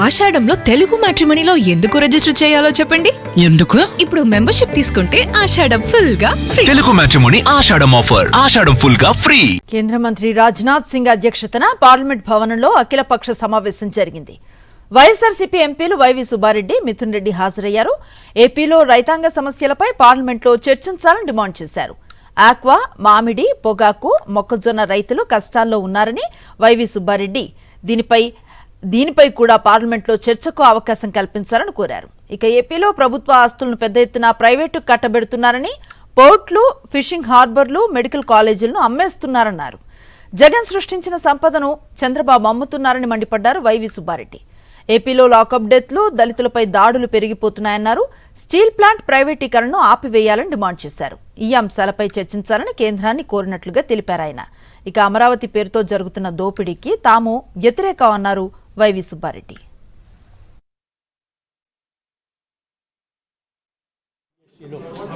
ఆషాఢంలో తెలుగు మ్యాట్రిమోనీలో ఎందుకు రిజిస్టర్ చేయాలో చెప్పండి. ఎందుకు? ఇప్పుడు మెంబర్షిప్ తీసుకుంటే ఆషాఢం ఫుల్ గా ఫ్రీ. తెలుగు మ్యాట్రిమోనీ ఆషాఢం ఆఫర్, ఆషాఢం ఫుల్ గా ఫ్రీ. కేంద్ర మంత్రి రాజ్నాథ్ సింగ్ అధ్యక్షతన పార్లమెంట్ భవనంలో అఖిలపక్ష సమావేశం జరిగింది. వైఎస్ఆర్సీపీ ఎంపీలు వైవి సుబ్బారెడ్డి, మిథున్ రెడ్డి హాజరయ్యారు. ఏపీలో రైతాంగ సమస్యలపై పార్లమెంట్లో చర్చించాలని డిమాండ్ చేశారు. ఆక్వా, మామిడి, పొగాకు, మొక్కజొన్న రైతులు కష్టాల్లో ఉన్నారని వైవి సుబ్బారెడ్డి దీనిపై కూడా పార్లమెంట్లో చర్చకు అవకాశం కల్పించాలని కోరారు. ఇక ఏపీలో ప్రభుత్వ ఆస్తులను పెద్ద ఎత్తున ప్రైవేటుకు కట్టబెడుతున్నారని, పోర్ట్లు, ఫిషింగ్ హార్బర్లు, మెడికల్ కాలేజీలను అమ్మేస్తున్నారన్నారు. జగన్ సృష్టించిన సంపదను చంద్రబాబు అమ్ముతున్నారని మండిపడ్డారు వైవి సుబ్బారెడ్డి. ఏపీలో లాకప్ డెత్లు, దళితులపై దాడులు పెరిగిపోతున్నాయన్నారు. స్టీల్ ప్లాంట్ ప్రైవేటీకరణను ఆపివేయాలని డిమాండ్ చేశారు. ఈ అంశాలపై చర్చించాలని కేంద్రాన్ని కోరినట్లుగా తెలిపారు ఆయన. ఇక అమరావతి పేరుతో జరుగుతున్న దోపిడీకి తాము వ్యతిరేకం అన్నారు వైవి సుబ్బారెడ్డి.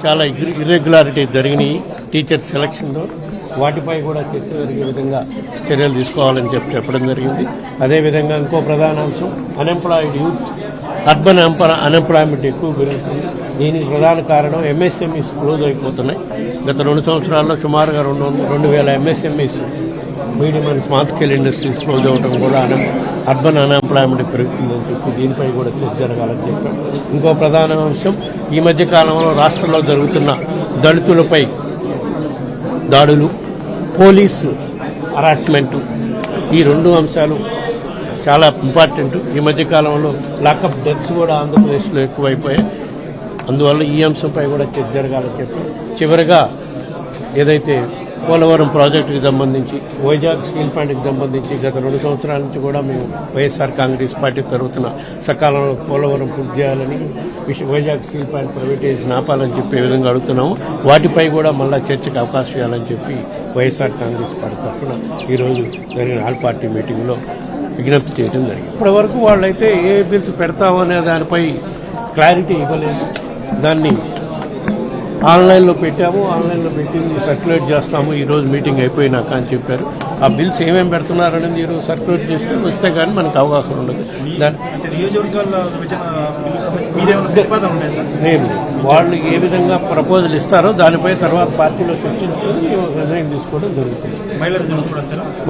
చాలా ఇర్రెగ్యులారిటీ జరిగినాయి టీచర్స్ సెలక్షన్లో. వాటిపై కూడా చర్చ జరిగే విధంగా చర్యలు తీసుకోవాలని చెప్పడం జరిగింది. అదేవిధంగా ఇంకో ప్రధాన అంశం అన్ఎంప్లాయిడ్ యూత్, అర్బన్ అన్ఎంప్లాయ్మెంట్ ఎక్కువ పెరుగుతుంది. దీనికి ప్రధాన కారణం ఎంఎస్ఎంఈస్ క్లోజ్ అయిపోతున్నాయి. గత 2 సంవత్సరాల్లో సుమారుగా 2,000 MSMEs, medium and small scale industries close అవ్వడం కూడా అర్బన్ అన్ఎంప్లాయ్మెంట్ పెరుగుతుందని చెప్పి దీనిపై కూడా చర్చ జరగాలని చెప్పాం. ఇంకో ప్రధాన అంశం ఈ మధ్య కాలంలో రాష్ట్రంలో జరుగుతున్న దళితులపై దాడులు, పోలీసు హరాస్మెంటు, ఈ 2 అంశాలు చాలా ఇంపార్టెంట్. ఈ మధ్యకాలంలో లాకప్ డెత్స్ కూడా ఆంధ్రప్రదేశ్లో ఎక్కువైపోయాయి. అందువల్ల ఈ అంశంపై కూడా చర్చ జరగాలని చెప్పి చివరిగా ఏదైతే పోలవరం ప్రాజెక్టుకి సంబంధించి, వైజాగ్ స్టీల్ ప్లాంట్కి సంబంధించి గత 2 సంవత్సరాల నుంచి కూడా మేము వైఎస్ఆర్ కాంగ్రెస్ పార్టీ తరఫున సకాలంలో పోలవరం పూర్తి చేయాలని, వైజాగ్ స్టీల్ ప్లాంట్ ప్రైవేటైజేషన్ ఆపాలని చెప్పే విధంగా అడుగుతున్నాము. వాటిపై కూడా మళ్ళా చర్చకు అవకాశం ఇవ్వాలని చెప్పి వైఎస్ఆర్ కాంగ్రెస్ పార్టీ తరఫున ఈరోజు జరిగిన ఆల్ పార్టీ మీటింగ్లో విజ్ఞప్తి చేయడం జరిగింది. ఇప్పటి వరకు వాళ్ళైతే ఏ బిల్స్ పెడతామనే దానిపై క్లారిటీ ఇవ్వలేదు. దాన్ని ఆన్లైన్లో పెట్టాము, ఆన్లైన్లో పెట్టి సర్క్యులేట్ చేస్తాము ఈరోజు మీటింగ్ అయిపోయినాక అని చెప్పారు. ఆ బిల్స్ ఏమేమి పెడుతున్నారనేది ఈరోజు సర్క్యులేట్ వస్తే కానీ మనకు అవగాహన ఉండదు. నేను వాళ్ళు ఏ విధంగా ప్రపోజల్ ఇస్తారో దానిపై తర్వాత పార్టీలో చర్చించుకొని నిర్ణయం తీసుకోవడం జరుగుతుంది.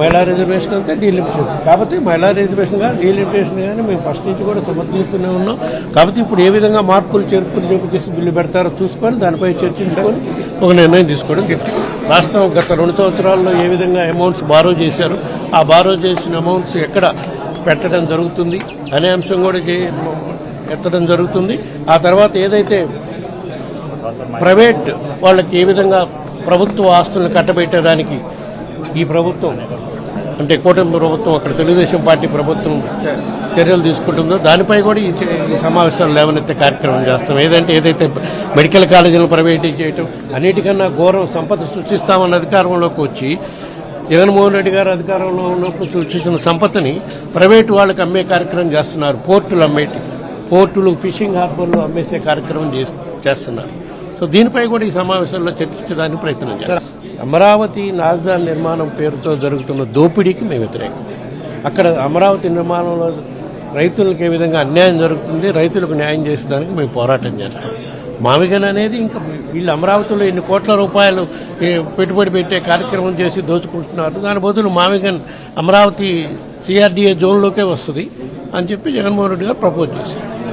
మహిళా రిజర్వేషన్ అంటే డీలిమిటేషన్, కాబట్టి మహిళా రిజర్వేషన్ కానీ డీలిమిటేషన్ కానీ మేము ఫస్ట్ నుంచి కూడా సమర్థిస్తూనే ఉన్నాం. కాబట్టి ఇప్పుడు ఏ విధంగా మార్పులు చేర్పులు చేసి బిల్లు పెడతారో చూసుకొని దానిపై చర్చించుకొని ఒక నిర్ణయం తీసుకోవడం గిఫ్ట్. రాష్ట్రం గత 2 సంవత్సరాల్లో ఏ విధంగా అమౌంట్స్ బారో చేశారు, ఆ బారో చేసిన అమౌంట్స్ ఎక్కడ పెట్టడం జరుగుతుంది అనే అంశం కూడా ఎత్తడం జరుగుతుంది. ఆ తర్వాత ఏదైతే ప్రైవేట్ వాళ్ళకి ఏ విధంగా ప్రభుత్వ ఆస్తులను కట్టబెట్టడానికి ఈ ప్రభుత్వం అంటే కూటమి ప్రభుత్వం, అక్కడ తెలుగుదేశం పార్టీ ప్రభుత్వం చర్యలు తీసుకుంటుందో దానిపై కూడా ఈ సమావేశాలు లేవనెత్తే కార్యక్రమం చేస్తాం. ఏదైతే మెడికల్ కాలేజీలను ప్రైవేటీ చేయటం, అన్నిటికన్నా ఘోరం సంపద సృష్టిస్తామన్న అధికారంలోకి వచ్చి జగన్మోహన్ రెడ్డి గారు అధికారంలో ఉన్నప్పుడు సృష్టించిన సంపదని ప్రైవేటు వాళ్ళకి అమ్మే కార్యక్రమం చేస్తున్నారు. పోర్టులు, ఫిషింగ్ హార్బర్లు అమ్మేసే కార్యక్రమం చేస్తున్నారు. సో దీనిపై కూడా ఈ సమావేశంలో చర్చించడానికి ప్రయత్నం చేస్తారు. అమరావతి రాజధాని నిర్మాణం పేరుతో జరుగుతున్న దోపిడీకి మేము వ్యతిరేకం. అక్కడ అమరావతి నిర్మాణంలో రైతులకు ఏ విధంగా అన్యాయం జరుగుతుంది, రైతులకు న్యాయం చేసేదానికి మేము పోరాటం చేస్తాం. మామిగన్ అనేది ఇంకా వీళ్ళు అమరావతిలో ఎన్ని కోట్ల రూపాయలు పెట్టుబడి పెట్టే కార్యక్రమం చేసి దోచుకుంటున్నారు. దాని బదులు మామిగన్ అమరావతి CRDA జోన్లోకే వస్తుంది అని చెప్పి జగన్మోహన్ రెడ్డి గారు ప్రపోజ్ చేశారు.